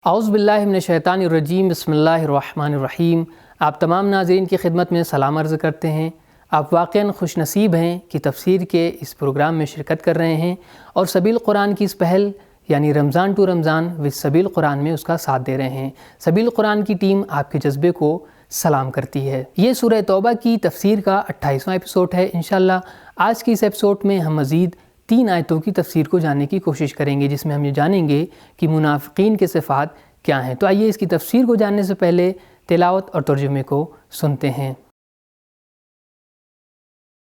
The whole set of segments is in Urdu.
اعوذ باللہ من الشیطان الرجیم، بسم اللہ الرحمن الرحیم۔ آپ تمام ناظرین کی خدمت میں سلام عرض کرتے ہیں۔ آپ واقعاً خوش نصیب ہیں کہ تفسیر کے اس پروگرام میں شرکت کر رہے ہیں اور سبیل قرآن کی اس پہل یعنی رمضان ٹو رمضان وتھ سبیل قرآن میں اس کا ساتھ دے رہے ہیں۔ سبیل قرآن کی ٹیم آپ کے جذبے کو سلام کرتی ہے۔ یہ سورہ توبہ کی تفسیر کا 28واں ایپیسوڈ ہے۔ انشاءاللہ آج کی اس ایپیسوڈ میں ہم مزید 3 آیتوں کی تفسیر کو جاننے کی کوشش کریں گے، جس میں ہم یہ جانیں گے کہ منافقین کے صفات کیا ہیں۔ تو آئیے اس کی تفسیر کو جاننے سے پہلے تلاوت اور ترجمے کو سنتے ہیں۔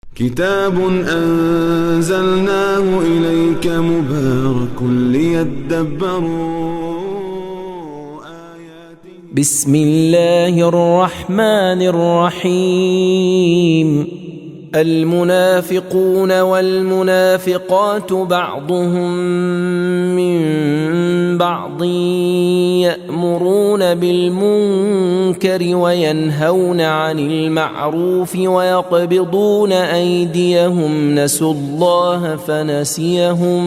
کتاب انزلناه الیک مبارک لیدبروا آیاته بسم اللہ الرحمن الرحیم۔ المنافقون والمنافقات بعضهم من بعض يأمرون بالمنكر وينهون عن المعروف ويقبضون أيديهم نسوا الله فنسيهم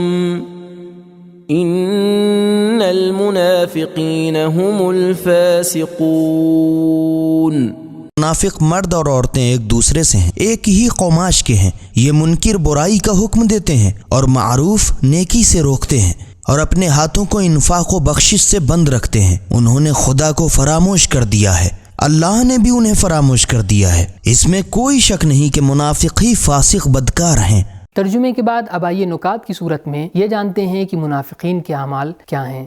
إن المنافقين هم الفاسقون۔ منافق مرد اور عورتیں ایک دوسرے سے ہیں، ایک ہی قوماش کے ہیں۔ یہ منکر برائی کا حکم دیتے ہیں اور معروف نیکی سے روکتے ہیں، اور اپنے ہاتھوں کو انفاق و بخشش سے بند رکھتے ہیں۔ انہوں نے خدا کو فراموش کر دیا ہے، اللہ نے بھی انہیں فراموش کر دیا ہے۔ اس میں کوئی شک نہیں کہ منافق ہی فاسق بدکار ہیں۔ ترجمے کے بعد اب آئیے نکات کی صورت میں یہ جانتے ہیں کہ منافقین کے اعمال کیا ہیں۔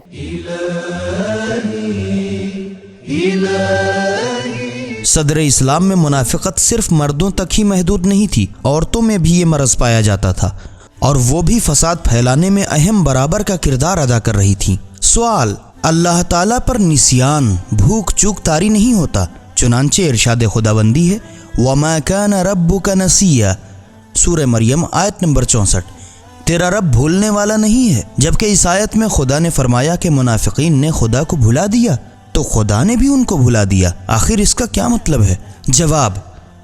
صدر اسلام میں منافقت صرف مردوں تک ہی محدود نہیں تھی، عورتوں میں بھی یہ مرض پایا جاتا تھا، اور وہ بھی فساد پھیلانے میں اہم برابر کا کردار ادا کر رہی تھی۔ سوال: اللہ تعالیٰ پر نسیان، بھوک چوک طاری نہیں ہوتا، چنانچہ ارشاد خداوندی ہے وَمَا كَانَ رَبُّكَ نَسِيًّا، سورہ مریم آیت نمبر 64۔ تیرا رب بھولنے والا نہیں ہے، جبکہ اس آیت میں خدا نے فرمایا کہ منافقین نے خدا کو بھلا دیا، تو خدا نے بھی ان کو بھلا دیا۔ آخر اس کا کیا مطلب ہے؟ جواب: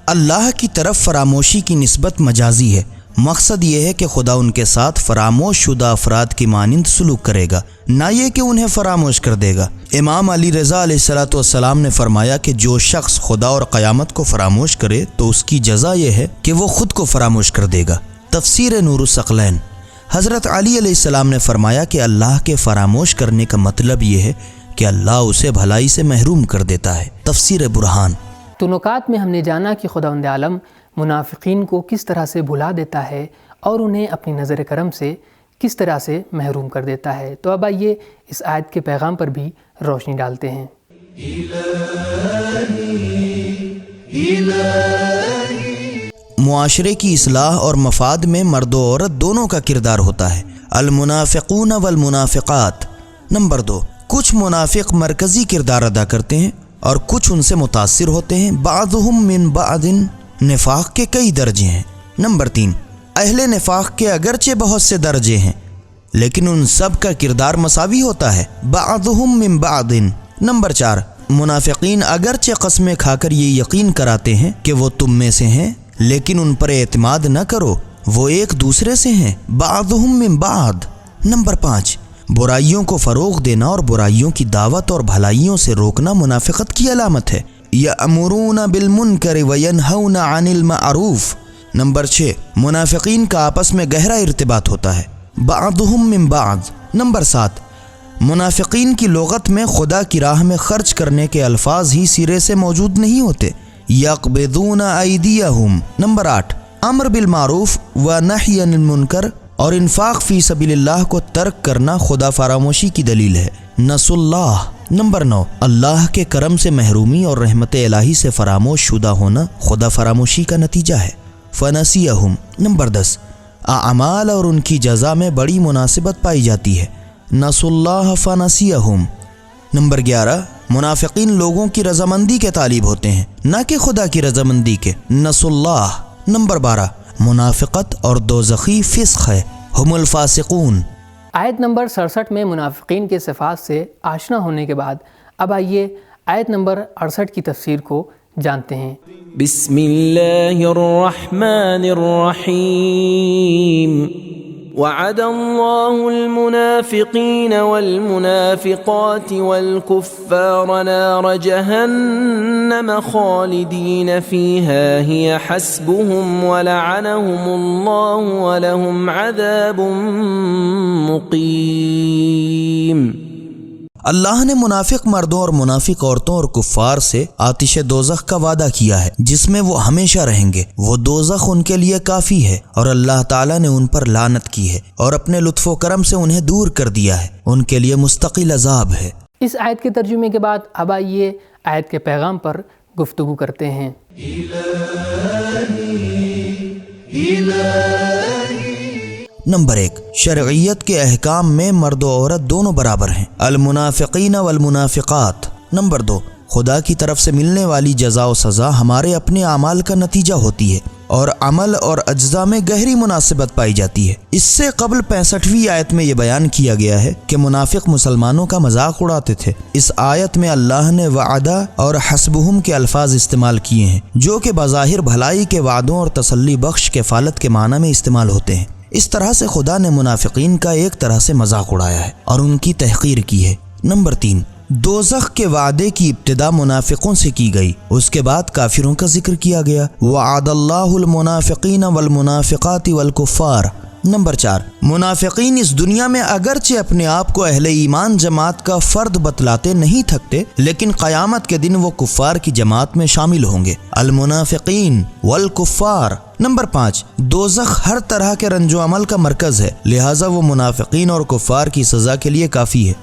اللہ کی طرف فراموشی کی نسبت مجازی ہے۔ مقصد یہ ہے کہ خدا ان کے ساتھ فراموش شدہ افراد کی مانند سلوک کرے گا، نہ یہ کہ انہیں فراموش کر دے گا۔ امام علی رضا علیہ السلام نے فرمایا کہ جو شخص خدا اور قیامت کو فراموش کرے تو اس کی جزا یہ ہے کہ وہ خود کو فراموش کر دے گا۔ تفسیر نور الثقلین۔ حضرت علی علیہ السلام نے فرمایا کہ اللہ کے فراموش کرنے کا مطلب یہ ہے کہ اللہ اسے بھلائی سے محروم کر دیتا ہے۔ تفسیر برہان۔ تو نکات میں ہم نے جانا کہ خداوند عالم منافقین کو کس طرح سے بھلا دیتا ہے اور انہیں اپنی نظر کرم سے کس طرح سے محروم کر دیتا ہے۔ تو اب آئیے اس آیت کے پیغام پر بھی روشنی ڈالتے ہیں۔ معاشرے کی اصلاح اور مفاد میں مرد و عورت دونوں کا کردار ہوتا ہے۔ المنافقون والمنافقات۔ نمبر 2، کچھ منافق مرکزی کردار ادا کرتے ہیں اور کچھ ان سے متاثر ہوتے ہیں۔ بعضهم من بعض، نفاق کے کئی درجے ہیں۔ نمبر 3، اہل نفاق کے اگرچہ بہت سے درجے ہیں لیکن ان سب کا کردار مساوی ہوتا ہے۔ بعضهم من بعض۔ نمبر 4، منافقین اگرچہ قسمیں کھا کر یہ یقین کراتے ہیں کہ وہ تم میں سے ہیں لیکن ان پر اعتماد نہ کرو، وہ ایک دوسرے سے ہیں۔ بعضهم من بعض۔ نمبر 5، برائیوں کو فروغ دینا اور برائیوں کی دعوت اور بھلائیوں سے روکنا منافقت کی علامت ہے۔ یأمرون بالمنکر وینہون عن المعروف۔ نمبر 6، منافقین کا آپس میں گہرا ارتباط ہوتا ہے۔ بعضهم من بعض۔ نمبر 7، منافقین کی لغت میں خدا کی راہ میں خرچ کرنے کے الفاظ ہی سرے سے موجود نہیں ہوتے۔ یقبضون ایدیہم۔ نمبر 8، امر بالمعروف ونہی عن المنکر اور انفاق فی سبیل اللہ کو ترک کرنا خدا فراموشی کی دلیل ہے۔ نسوا اللہ۔ نمبر 9، اللہ کے کرم سے محرومی اور رحمت الہی سے فراموش شدہ ہونا خدا فراموشی کا نتیجہ ہے۔ فنسیہم۔ نمبر 10، اعمال اور ان کی جزا میں بڑی مناسبت پائی جاتی ہے۔ نسوا اللہ فنسیہم۔ نمبر 11، منافقین لوگوں کی رضامندی کے طالب ہوتے ہیں، نہ کہ خدا کی رضامندی کے۔ نسوا اللہ۔ نمبر 12، منافقت اور دوزخی فسق ہے۔ ہم الفاسقون۔ آیت نمبر 67 میں منافقین کے صفات سے آشنا ہونے کے بعد اب آئیے آیت نمبر 68 کی تفسیر کو جانتے ہیں۔ بسم اللہ الرحمن الرحیم۔ وعد الله المنافقين والمنافقات والكفار نار جهنم خالدين فيها هي حسبهم ولعنهم الله ولهم عذاب مقيم۔ اللہ نے منافق مردوں اور منافق عورتوں اور کفار سے آتش دوزخ کا وعدہ کیا ہے جس میں وہ ہمیشہ رہیں گے، وہ دوزخ ان کے لیے کافی ہے، اور اللہ تعالیٰ نے ان پر لعنت کی ہے اور اپنے لطف و کرم سے انہیں دور کر دیا ہے، ان کے لیے مستقل عذاب ہے۔ اس آیت کے ترجمے کے بعد اب آئیے آیت کے پیغام پر گفتگو کرتے ہیں۔ نمبر 1، شرعیت کے احکام میں مرد و عورت دونوں برابر ہیں، المنافقین والمنافقات۔ نمبر 2، خدا کی طرف سے ملنے والی جزا و سزا ہمارے اپنے اعمال کا نتیجہ ہوتی ہے اور عمل اور اجزاء میں گہری مناسبت پائی جاتی ہے۔ اس سے قبل 65ویں آیت میں یہ بیان کیا گیا ہے کہ منافق مسلمانوں کا مذاق اڑاتے تھے۔ اس آیت میں اللہ نے وعدہ اور حسبہم کے الفاظ استعمال کیے ہیں جو کہ بظاہر بھلائی کے وعدوں اور تسلی بخش کفالت کے معنی میں استعمال ہوتے ہیں۔ اس طرح سے خدا نے منافقین کا ایک طرح سے مذاق اڑایا ہے اور ان کی تحقیر کی ہے۔ نمبر 3، دوزخ کے وعدے کی ابتدا منافقوں سے کی گئی، اس کے بعد کافروں کا ذکر کیا گیا، وعد اللہ المنافقین والمنافقات والکفار۔ نمبر 4، منافقین اس دنیا میں اگرچہ اپنے آپ کو اہل ایمان جماعت کا فرد بتلاتے نہیں تھکتے، لیکن قیامت کے دن وہ کفار کی جماعت میں شامل ہوں گے، المنافقین والکفار۔ نمبر 5، دوزخ ہر طرح کے رنج و عمل کا مرکز ہے، لہٰذا وہ منافقین اور کفار کی سزا کے لیے کافی ہے۔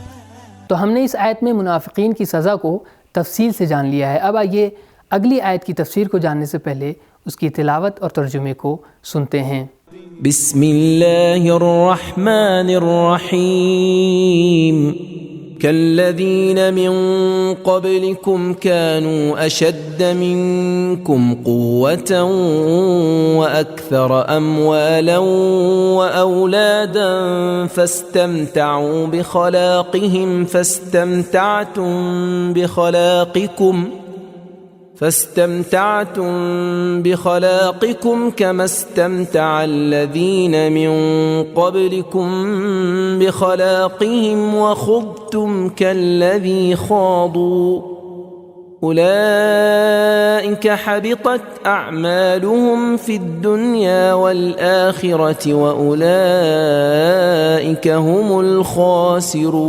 تو ہم نے اس آیت میں منافقین کی سزا کو تفصیل سے جان لیا ہے۔ اب آئیے اگلی آیت کی تفسیر کو جاننے سے پہلے اس کی تلاوت اور ترجمے کو سنتے ہیں۔ بسم اللہ الرحمن الرحیم كالذين من قبلكم كانوا أشد منكم قوة وأكثر أموالا وأولادا فاستمتعوا بخلاقهم فاستمتعتم بخلاقكم كما استمتع الذين من قبلكم بخلاقهم وخضتم كالذي خاضوا أولئك حبطت أعمالهم في الدنيا والآخرة وأولئك هم الخاسرون۔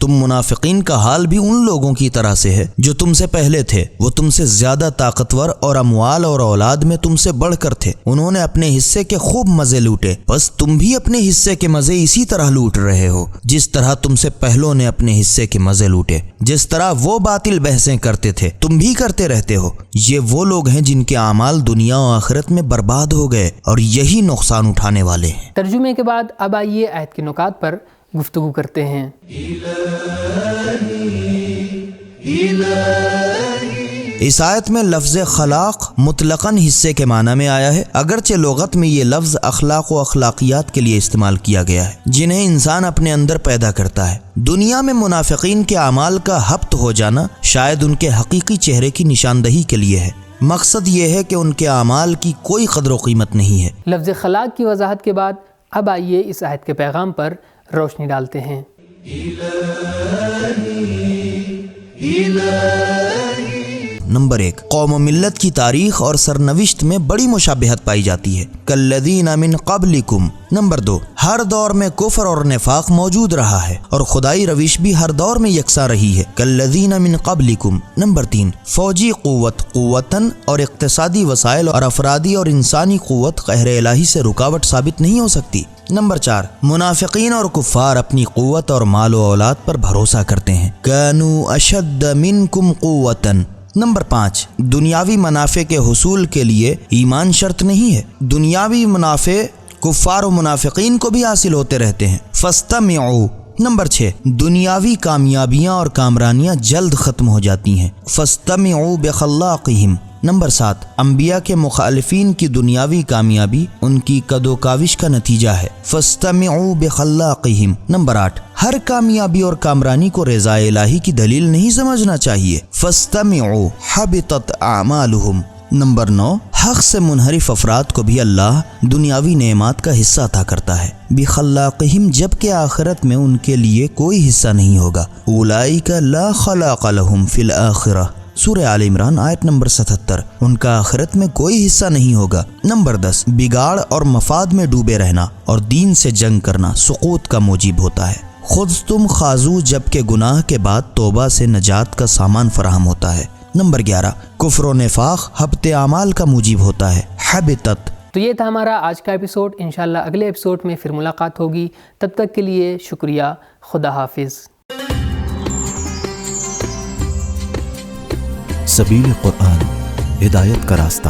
تم منافقین کا حال بھی ان لوگوں کی طرح سے ہے جو تم سے پہلے تھے، وہ تم سے زیادہ طاقتور اور اموال اور اولاد میں تم سے بڑھ کر تھے، انہوں نے اپنے حصے کے خوب مزے لوٹے، بس تم بھی اپنے حصے کے مزے اسی طرح لوٹ رہے ہو جس طرح تم سے پہلوں نے اپنے حصے کے مزے لوٹے، جس طرح وہ باطل بحثیں کرتے تھے تم بھی کرتے رہتے ہو۔ یہ وہ لوگ ہیں جن کے اعمال دنیا و آخرت میں برباد ہو گئے اور یہی نقصان اٹھانے والے ہیں۔ ترجمے کے بعد اب آئیے آیت کے نکات پر گفتگو کرتے ہیں۔ اس آیت میں لفظ خلاق مطلقاً حصے کے معنی میں آیا ہے، اگرچہ لغت میں یہ لفظ اخلاق و اخلاقیات کے لیے استعمال کیا گیا ہے جنہیں انسان اپنے اندر پیدا کرتا ہے۔ دنیا میں منافقین کے اعمال کا حبط ہو جانا شاید ان کے حقیقی چہرے کی نشاندہی کے لیے ہے، مقصد یہ ہے کہ ان کے اعمال کی کوئی قدر و قیمت نہیں ہے۔ لفظ خلاق کی وضاحت کے بعد اب آئیے اس آیت کے پیغام پر روشنی ڈالتے ہیں۔ نمبر 1، قوم و ملت کی تاریخ اور سرنوشت میں بڑی مشابہت پائی جاتی ہے، کالذین من قبلکم۔ نمبر 2، ہر دور میں کفر اور نفاق موجود رہا ہے اور خدائی روش بھی ہر دور میں یکساں رہی ہے، کالذین من قبلکم۔ نمبر 3، فوجی قوتاً اور اقتصادی وسائل اور افرادی اور انسانی قوت قہر الہی سے رکاوٹ ثابت نہیں ہو سکتی۔ نمبر 4، منافقین اور کفار اپنی قوت اور مال و اولاد پر بھروسہ کرتے ہیں، کانوا اشد منکم قوتاً۔ نمبر 5، دنیاوی منافع کے حصول کے لیے ایمان شرط نہیں ہے، دنیاوی منافع کفار و منافقین کو بھی حاصل ہوتے رہتے ہیں، فاستمعوا۔ نمبر 6، دنیاوی کامیابیاں اور کامرانیاں جلد ختم ہو جاتی ہیں، فاستمعوا بخلاقہم۔ نمبر 7، انبیاء کے مخالفین کی دنیاوی کامیابی ان کی قد و کاوش کا نتیجہ ہے، فاستمعوا بخلاقہم۔ نمبر 8، ہر کامیابی اور کامرانی کو رضا الہی کی دلیل نہیں سمجھنا چاہیے، فاستمعوا حبطت اعمالہم۔ نمبر 9، حق سے منحرف افراد کو بھی اللہ دنیاوی نعمات کا حصہ عطا کرتا ہے بخلاقہم، جبکہ آخرت میں ان کے لیے کوئی حصہ نہیں ہوگا۔ اولئک لا خلاق لہم فی الآخرہ، سورہ آل عمران آیت نمبر 77۔ ان کا آخرت میں کوئی حصہ نہیں ہوگا۔ نمبر 10، بگاڑ اور مفاد میں ڈوبے رہنا اور دین سے جنگ کرنا سقوط کا موجب ہوتا ہے۔ خود تم خاضو، جبکہ گناہ کے بعد توبہ سے نجات کا سامان فراہم ہوتا ہے۔ نمبر 11، کفر و نفاق حبط اعمال کا موجب ہوتا ہے، حبطت۔ تو یہ تھا ہمارا آج کا ایپیسوڈ۔ انشاءاللہ اگلے ایپیسوڈ میں پھر ملاقات ہوگی، تب تک کے لیے شکریہ، خدا حافظ۔ سبیل قرآن، ہدایت کا راستہ۔